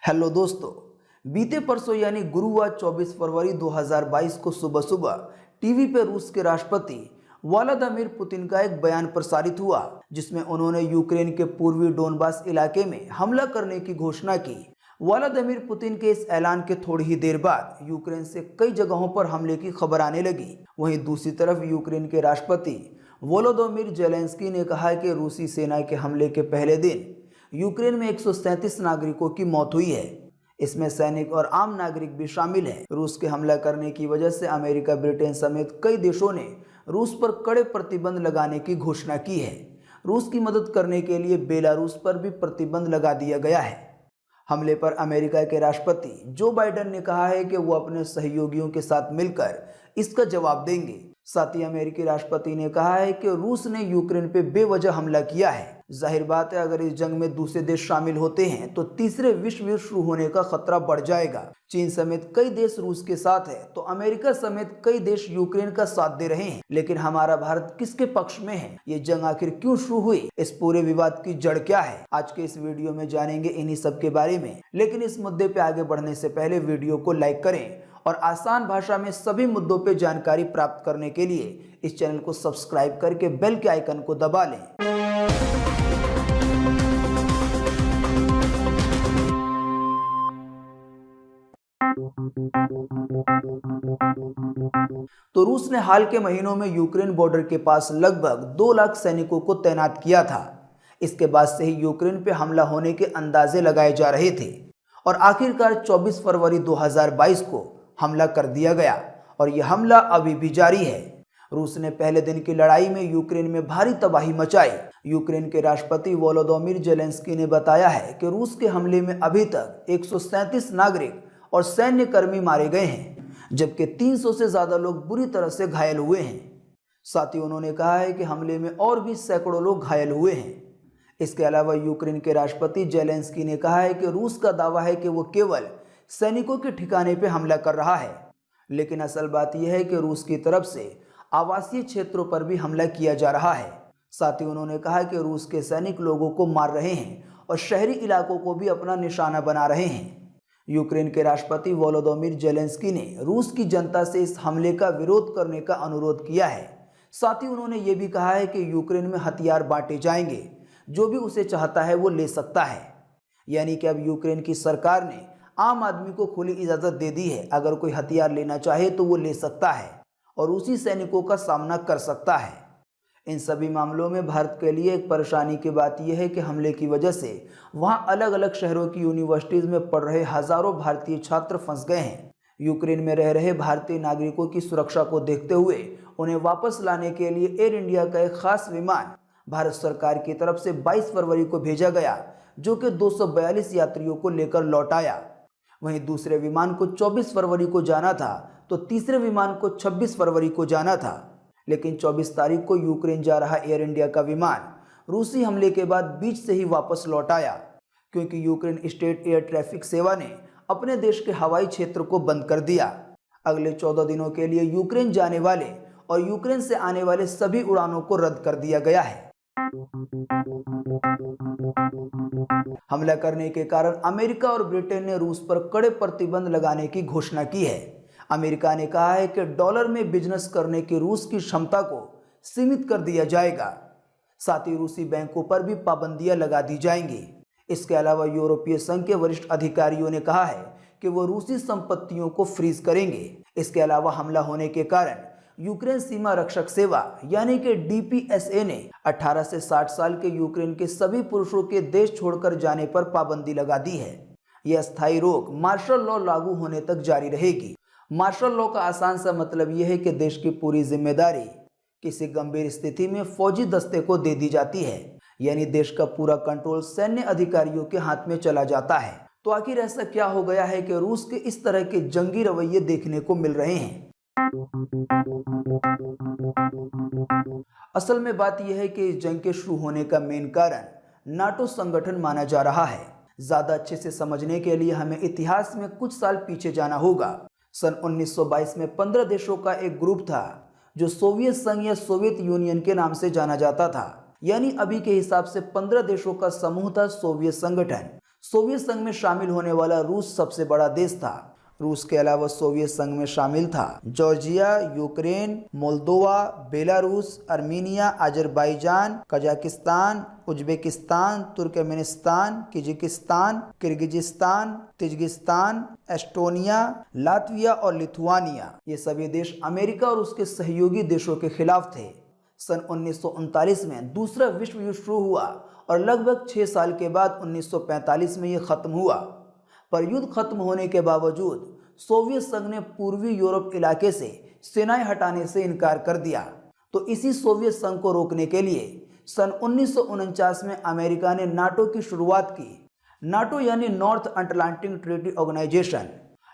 Hello दोस्तों। बीते परसों यानी गुरुवार 24 फरवरी 2022 को सुबह सुबह टीवी पर रूस के राष्ट्रपति व्लादिमीर पुतिन का एक बयान प्रसारित हुआ जिसमें उन्होंने यूक्रेन के पूर्वी डोनबास इलाके में हमला करने की घोषणा की। व्लादिमीर पुतिन के इस ऐलान के थोड़ी ही देर बाद यूक्रेन से कई जगहों पर हमले की खबर आने लगी। वहीं दूसरी तरफ यूक्रेन के राष्ट्रपति वोलोदोमिर जेलेंस्की ने कहा है कि रूसी सेना के हमले के पहले दिन यूक्रेन में 137 नागरिकों की मौत हुई है। इसमें सैनिक और आम नागरिक भी शामिल हैं। रूस के हमला करने की वजह से अमेरिका, ब्रिटेन समेत कई देशों ने रूस पर कड़े प्रतिबंध लगाने की घोषणा की है। रूस की मदद करने के लिए बेलारूस पर भी प्रतिबंध लगा दिया गया है। हमले पर अमेरिका के राष्ट्रपति जो बाइडेन ने कहा है कि वो अपने सहयोगियों के साथ मिलकर इसका जवाब देंगे। साथ ही अमेरिकी राष्ट्रपति ने कहा है कि रूस ने यूक्रेन पे बेवजह हमला किया है। जाहिर बात है, अगर इस जंग में दूसरे देश शामिल होते हैं तो तीसरे विश्व युद्ध शुरू होने का खतरा बढ़ जाएगा। चीन समेत कई देश रूस के साथ है तो अमेरिका समेत कई देश यूक्रेन का साथ दे रहे हैं। लेकिन हमारा भारत किसके पक्ष में है? ये जंग आखिर क्यों शुरू हुई? इस पूरे विवाद की जड़ क्या है? आज के इस वीडियो में जानेंगे इन्हीं सब के बारे में। लेकिन इस मुद्दे पे आगे बढ़ने से पहले वीडियो को लाइक करें और आसान भाषा में सभी मुद्दों पे जानकारी प्राप्त करने के लिए इस चैनल को सब्सक्राइब करके बेल के आइकन को दबा लें। तो रूस ने हाल के महीनों में यूक्रेन बॉर्डर के पास लगभग 2 लाख सैनिकों को तैनात किया था। इसके बाद से ही यूक्रेन पे हमला होने के अंदाजे लगाए जा रहे थे और आखिरकार 24 फरवरी 2022 को हमला कर दिया गया और यह हमला अभी भी जारी है। रूस ने पहले दिन की लड़ाई में यूक्रेन में भारी तबाही मचाई। यूक्रेन के राष्ट्रपति वोलोदोमिर जेलेंस्की ने बताया है कि रूस के हमले में अभी तक 137 नागरिक और सैन्य कर्मी मारे गए हैं, जबकि 300 से ज्यादा लोग बुरी तरह से घायल हुए हैं। साथ ही उन्होंने कहा है कि हमले में और भी सैकड़ों लोग घायल हुए हैं। इसके अलावा यूक्रेन के राष्ट्रपति जेलेंस्की ने कहा है कि रूस का दावा है कि वो केवल सैनिकों के ठिकाने पर हमला कर रहा है, लेकिन असल बात यह है कि रूस की तरफ से आवासीय क्षेत्रों पर भी हमला किया जा रहा है। साथ ही उन्होंने कहा कि रूस के सैनिक लोगों को मार रहे हैं और शहरी इलाकों को भी अपना निशाना बना रहे हैं। यूक्रेन के राष्ट्रपति वोलोदोमिर जेलेंस्की ने रूस की जनता से इस हमले का विरोध करने का अनुरोध किया है। साथ ही उन्होंने ये भी कहा है कि यूक्रेन में हथियार बांटे जाएंगे, जो भी उसे चाहता है वो ले सकता है। यानी कि अब यूक्रेन की सरकार ने आम आदमी को खुली इजाज़त दे दी है। अगर कोई हथियार लेना चाहे तो वो ले सकता है और उसी सैनिकों का सामना कर सकता है। इन सभी मामलों में भारत के लिए एक परेशानी की बात यह है कि हमले की वजह से वहां अलग अलग शहरों की यूनिवर्सिटीज़ में पढ़ रहे हजारों भारतीय छात्र फंस गए हैं। यूक्रेन में रह रहे भारतीय नागरिकों की सुरक्षा को देखते हुए उन्हें वापस लाने के लिए एयर इंडिया का एक खास विमान भारत सरकार की तरफ से 22 फरवरी को भेजा गया, जो कि 242 यात्रियों को लेकर लौट आया। वहीं दूसरे विमान को 24 फरवरी को जाना था तो तीसरे विमान को 26 फरवरी को जाना था। लेकिन 24 तारीख को यूक्रेन जा रहा एयर इंडिया का विमान रूसी हमले के बाद बीच से ही वापस लौट आया, क्योंकि यूक्रेन स्टेट एयर ट्रैफिक सेवा ने अपने देश के हवाई क्षेत्र को बंद कर दिया। अगले 14 दिनों के लिए यूक्रेन जाने वाले और यूक्रेन से आने वाले सभी उड़ानों को रद्द कर दिया गया है। हमला करने के कारण अमेरिका और ब्रिटेन ने रूस पर कड़े प्रतिबंध लगाने की घोषणा की है। अमेरिका ने कहा है कि डॉलर में बिजनेस करने की रूस की क्षमता को सीमित कर दिया जाएगा। साथ ही रूसी बैंकों पर भी पाबंदियां लगा दी जाएंगी। इसके अलावा यूरोपीय संघ के वरिष्ठ अधिकारियों ने कहा है कि वो रूसी संपत्तियों को फ्रीज करेंगे। इसके अलावा हमला होने के कारण यूक्रेन सीमा रक्षक सेवा यानी कि डीपीएसए ने 18 से 60 साल के यूक्रेन के सभी पुरुषों के देश छोड़कर जाने पर पाबंदी लगा दी है। यह अस्थायी रोक मार्शल लॉ लागू होने तक जारी रहेगी। मार्शल लॉ का आसान सा मतलब यह है कि देश की पूरी जिम्मेदारी किसी गंभीर स्थिति में फौजी दस्ते को दे दी जाती है, यानी देश का पूरा कंट्रोल सैन्य अधिकारियों के हाथ में चला जाता है। तो आखिर ऐसा क्या हो गया है कि रूस के इस तरह के जंगी रवैये देखने को मिल रहे हैं? असल में बात यह है कि इस जंग के शुरू होने का मेन कारण नाटो संगठन माना जा रहा है। ज्यादा अच्छे से समझने के लिए हमें इतिहास में कुछ साल पीछे जाना होगा। सन 1922 में 15 देशों का एक ग्रुप था जो सोवियत संघ या सोवियत यूनियन के नाम से जाना जाता था। यानी अभी के हिसाब से 15 देशों का समूह था सोवियत संगठन। सोवियत संघ में शामिल होने वाला रूस सबसे बड़ा देश था। रूस के अलावा सोवियत संघ में शामिल था Georgia, Ukraine, Moldova, Belarus, Armenia, Azerbaijan, Kazakhstan, Uzbekistan, Turkmenistan, Kyrgyzstan, Tajikistan, Estonia, Latvia और लिथुआनिया। ये सभी देश अमेरिका और उसके सहयोगी देशों के खिलाफ थे। सन 1939 में दूसरा विश्व युद्ध शुरू हुआ और लगभग 6 साल के बाद 1945 में यह खत्म हुआ। पर युद्ध खत्म होने के बावजूद सोवियत संघ ने पूर्वी यूरोप इलाके से सेनाएं हटाने से इनकार कर दिया। तो इसी सोवियत संघ को रोकने के लिए सन 1949 में अमेरिका ने नाटो की शुरुआत की। नाटो यानी North Atlantic Treaty Organisation.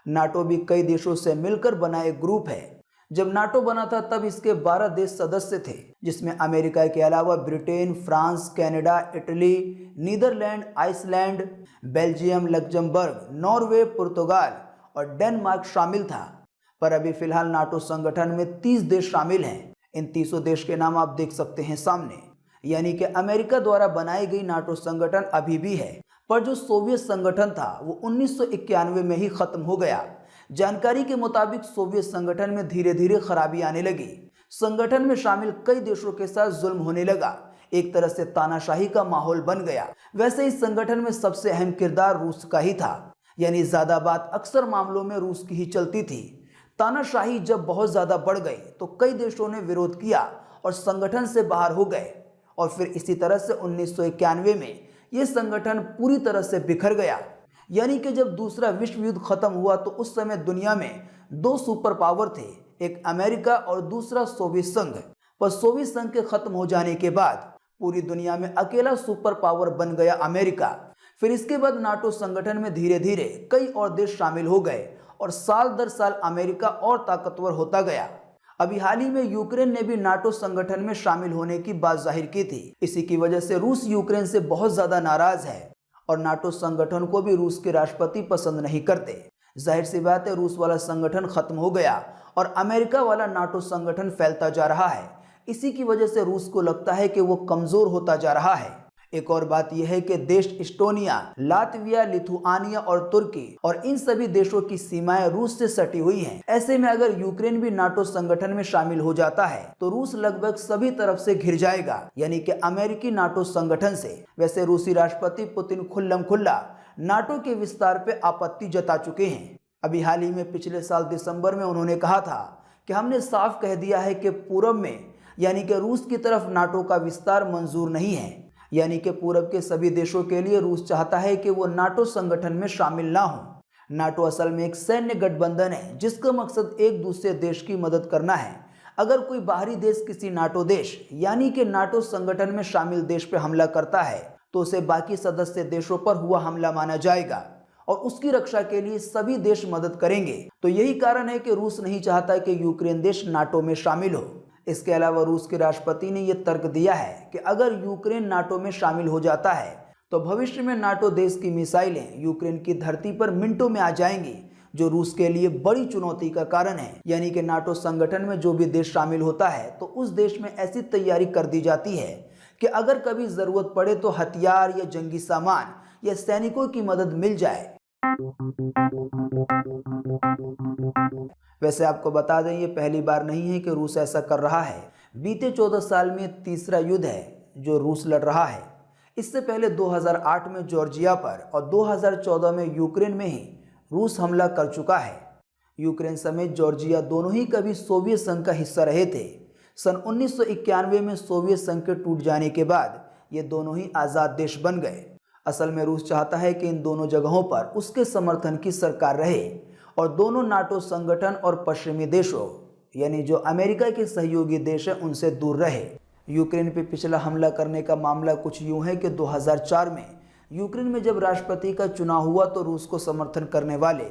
NATO भी कई देशों से मिलकर बना एक ग्रुप है। जब नाटो बना था तब इसके 12 देश सदस्य थे, जिसमें अमेरिका के अलावा Britain, France, Canada, Italy, Netherland, Iceland, Belgium, Luxembourg, Norway, पुर्तगाल और डेनमार्क शामिल था। पर अभी फिलहाल नाटो संगठन में 30 देश शामिल हैं। इन 30 देश के नाम आप देख सकते हैं सामने। यानी कि अमेरिका द्वारा बनाई गई नाटो संगठन अभी भी है, पर जो सोवियत संगठन था वो 1991 में ही खत्म हो गया। जानकारी के मुताबिक सोवियत संगठन में धीरे धीरे खराबी आने लगी। संगठन में शामिल कई देशों के साथ जुल्म होने लगा। एक तरह से तानाशाही का माहौल बन गया। वैसे इस संगठन में सबसे अहम किरदार रूस का ही था, यानी ज्यादा बात अक्सर मामलों में रूस की ही चलती थी। तानाशाही जब बहुत ज्यादा बढ़ गई तो कई देशों ने विरोध किया और संगठन से बाहर हो गए। और फिर इसी तरह से 1991 में यह संगठन पूरी तरह से बिखर गया। यानी कि जब दूसरा विश्व युद्ध खत्म हुआ तो उस समय दुनिया में 2 सुपर पावर थे, एक अमेरिका और दूसरा सोवियत संघ। पर सोवियत संघ के खत्म हो जाने के बाद पूरी दुनिया में अकेला सुपर पावर बन गया अमेरिका। फिर इसके बाद नाटो संगठन में धीरे धीरे कई और देश शामिल हो गए और साल दर साल अमेरिका और ताकतवर होता गया। अभी हाल ही में यूक्रेन ने भी नाटो संगठन में शामिल होने की बात जाहिर की थी। इसी की वजह से रूस यूक्रेन से बहुत ज्यादा नाराज है और नाटो संगठन को भी रूस के राष्ट्रपति पसंद नहीं करते। जाहिर सी बात है, रूस वाला संगठन खत्म हो गया और अमेरिका वाला नाटो संगठन फैलता जा रहा है। इसी की वजह से रूस को लगता है कि वो कमजोर होता जा रहा है। एक और बात यह है कि देश एस्टोनिया, लातविया, लिथुआनिया और तुर्की और इन सभी देशों की सीमाएं रूस से सटी हुई हैं। ऐसे में अगर यूक्रेन भी नाटो संगठन में शामिल हो जाता है तो रूस लगभग सभी तरफ से घिर जाएगा, यानी कि अमेरिकी नाटो संगठन से। वैसे रूसी राष्ट्रपति पुतिन खुल्लम-खुल्ला नाटो के विस्तार पे आपत्ति जता चुके हैं। अभी हाल ही में पिछले साल दिसंबर में उन्होंने कहा था कि हमने साफ कह दिया है कि पूर्व में यानी कि रूस की तरफ नाटो का विस्तार मंजूर नहीं है। यानी कि पूरब के सभी देशों के लिए रूस चाहता है कि वो नाटो संगठन में शामिल ना हो। नाटो असल में एक सैन्य गठबंधन है जिसका मकसद एक दूसरे देश की मदद करना है। अगर कोई बाहरी देश किसी नाटो देश यानी कि नाटो संगठन में शामिल देश पर हमला करता है तो उसे बाकी सदस्य देशों पर हुआ हमला माना जाएगा और उसकी रक्षा के लिए सभी देश मदद करेंगे। तो यही कारण है कि रूस नहीं चाहता कि यूक्रेन देश नाटो में शामिल हो। इसके अलावा रूस के राष्ट्रपति ने यह तर्क दिया है कि अगर यूक्रेन नाटो में शामिल हो जाता है तो भविष्य में नाटो देश की मिसाइलें यूक्रेन की धरती पर मिनटों में आ जाएंगी, जो रूस के लिए बड़ी चुनौती का कारण है। यानी कि नाटो संगठन में जो भी देश शामिल होता है तो उस देश में ऐसी तैयारी कर दी जाती है कि अगर कभी जरूरत पड़े तो हथियार या जंगी सामान या सैनिकों की मदद मिल जाए। वैसे आपको बता दें, ये पहली बार नहीं है कि रूस ऐसा कर रहा है। बीते 14 साल में तीसरा युद्ध है जो रूस लड़ रहा है। इससे पहले 2008 में जॉर्जिया पर और 2014 में यूक्रेन में ही रूस हमला कर चुका है। यूक्रेन समेत जॉर्जिया दोनों ही कभी सोवियत संघ का हिस्सा रहे थे। सन 1991 में सोवियत संघ के टूट जाने के बाद ये दोनों ही आज़ाद देश बन गए। असल में रूस चाहता है कि इन दोनों जगहों पर उसके समर्थन की सरकार रहे और दोनों नाटो संगठन और पश्चिमी देशों यानी जो अमेरिका के सहयोगी देश हैं उनसे दूर रहे। यूक्रेन पे पिछला हमला करने का मामला कुछ यूं है कि 2004 में यूक्रेन में जब राष्ट्रपति का चुनाव हुआ तो रूस को समर्थन करने वाले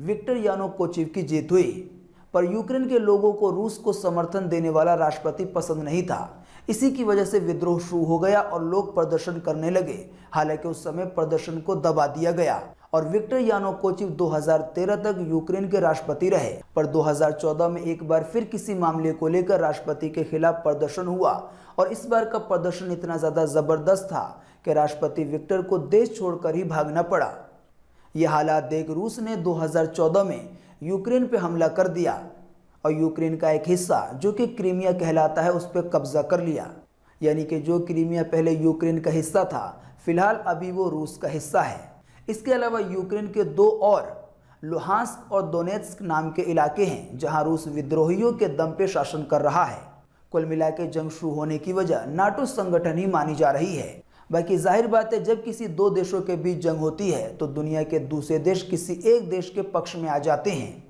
विक्टर यानुकोविच की जीत हुई, पर यूक्रेन के लोगों को रूस को समर्थन देने वाला राष्ट्रपति पसंद नहीं था। इसी की वजह से विद्रोह शुरू हो गया और लोग प्रदर्शन करने लगे। हालांकि उस समय प्रदर्शन को दबा दिया गया और विक्टर यानुकोविच 2013 तक यूक्रेन के राष्ट्रपति रहे। पर 2014 में एक बार फिर किसी मामले को लेकर राष्ट्रपति के खिलाफ प्रदर्शन हुआ और इस बार का प्रदर्शन इतना ज़्यादा ज़बरदस्त था कि राष्ट्रपति विक्टर को देश छोड़कर ही भागना पड़ा। ये हालात देख रूस ने 2014 में यूक्रेन पर हमला कर दिया और यूक्रेन का एक हिस्सा जो कि क्रीमिया कहलाता है उस पर कब्जा कर लिया। यानी कि जो क्रीमिया पहले यूक्रेन का हिस्सा था, फिलहाल अभी वो रूस का हिस्सा है। इसके अलावा यूक्रेन के 2 और लुहांस्क और दोनेत्स्क नाम के इलाके हैं जहां रूस विद्रोहियों के दम पे शासन कर रहा है। कुल मिलाकर जंग शुरू होने की वजह नाटो संगठन ही मानी जा रही है। बाकी जाहिर बात है, जब किसी 2 देशों के बीच जंग होती है तो दुनिया के दूसरे देश किसी एक देश के पक्ष में आ जाते हैं।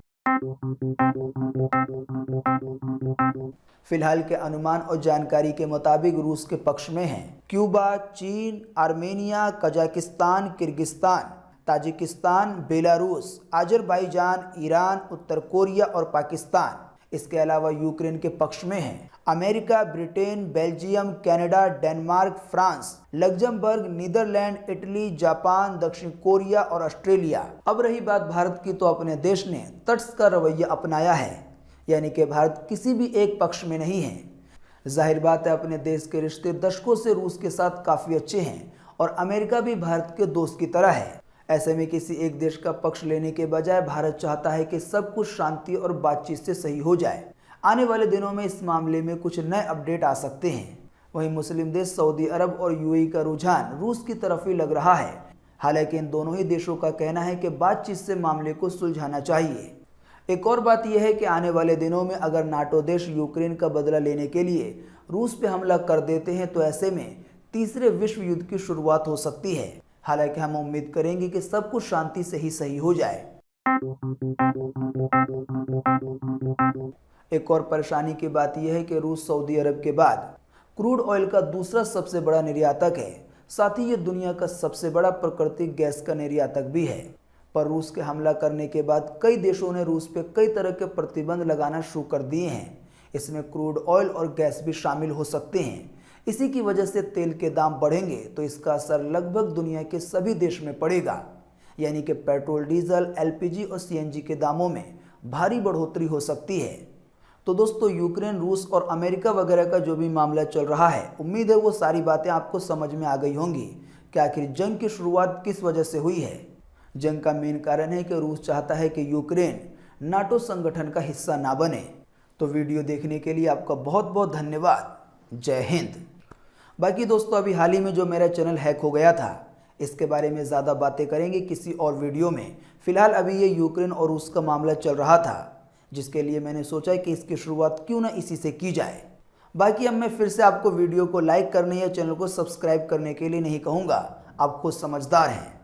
फिलहाल के अनुमान और जानकारी के मुताबिक रूस के पक्ष में हैं क्यूबा, चीन, Armenia, Kazakhstan, Kyrgyzstan, Tajikistan, Belarus, Azerbaijan, Iran, उत्तर कोरिया और पाकिस्तान। इसके अलावा यूक्रेन के पक्ष में हैं America, Britain, Belgium, Canada, Denmark, France, Luxembourg, Netherland, Italy, Japan, दक्षिण कोरिया और ऑस्ट्रेलिया। अब रही बात भारत की, तो अपने देश ने तटस्थ का रवैया अपनाया है, यानी कि भारत किसी भी एक पक्ष में नहीं है। जाहिर बात है, अपने देश के रिश्ते दशकों से रूस के साथ काफ़ी अच्छे हैं और अमेरिका भी भारत के दोस्त की तरह है। ऐसे में किसी एक देश का पक्ष लेने के बजाय भारत चाहता है कि सब कुछ शांति और बातचीत से सही हो जाए। आने वाले दिनों में इस मामले में कुछ नए अपडेट आ सकते हैं। वहीं मुस्लिम देश सऊदी अरब और यूएई का रुझान रूस की तरफ ही लग रहा है। हालांकि इन दोनों ही देशों का कहना है कि बातचीत से मामले को सुलझाना चाहिए। एक और बात यह है कि आने वाले दिनों में अगर नाटो देश यूक्रेन का बदला लेने के लिए रूस पे हमला कर देते हैं तो ऐसे में तीसरे विश्व युद्ध की शुरुआत हो सकती है। हालांकि हम उम्मीद करेंगे कि सब कुछ शांति से ही सही हो जाए। एक और परेशानी की बात यह है कि रूस सऊदी अरब के बाद क्रूड ऑयल का दूसरा सबसे बड़ा निर्यातक है। साथ ही ये दुनिया का सबसे बड़ा प्राकृतिक गैस का निर्यातक भी है। पर रूस के हमला करने के बाद कई देशों ने रूस पे कई तरह के प्रतिबंध लगाना शुरू कर दिए हैं। इसमें क्रूड ऑयल और गैस भी शामिल हो सकते हैं। इसी की वजह से तेल के दाम बढ़ेंगे तो इसका असर लगभग दुनिया के सभी देश में पड़ेगा। यानी कि पेट्रोल, डीजल, एलपीजी और सीएनजी के दामों में भारी बढ़ोतरी हो सकती है। तो दोस्तों, यूक्रेन, रूस और अमेरिका वगैरह का जो भी मामला चल रहा है, उम्मीद है वो सारी बातें आपको समझ में आ गई होंगी कि आखिर जंग की शुरुआत किस वजह से हुई है। जंग का मेन कारण है कि रूस चाहता है कि यूक्रेन नाटो संगठन का हिस्सा ना बने। तो वीडियो देखने के लिए आपका बहुत बहुत धन्यवाद। जय हिंद। बाकी दोस्तों, अभी हाल ही में जो मेरा चैनल हैक हो गया था, इसके बारे में ज़्यादा बातें करेंगे किसी और वीडियो में। फिलहाल अभी ये यूक्रेन और रूस का मामला चल रहा था, जिसके लिए मैंने सोचा कि इसकी शुरुआत क्यों ना इसी से की जाए। बाकी अब मैं फिर से आपको वीडियो को लाइक करने या चैनल को सब्सक्राइब करने के लिए नहीं कहूँगा, आप खुद समझदार हैं।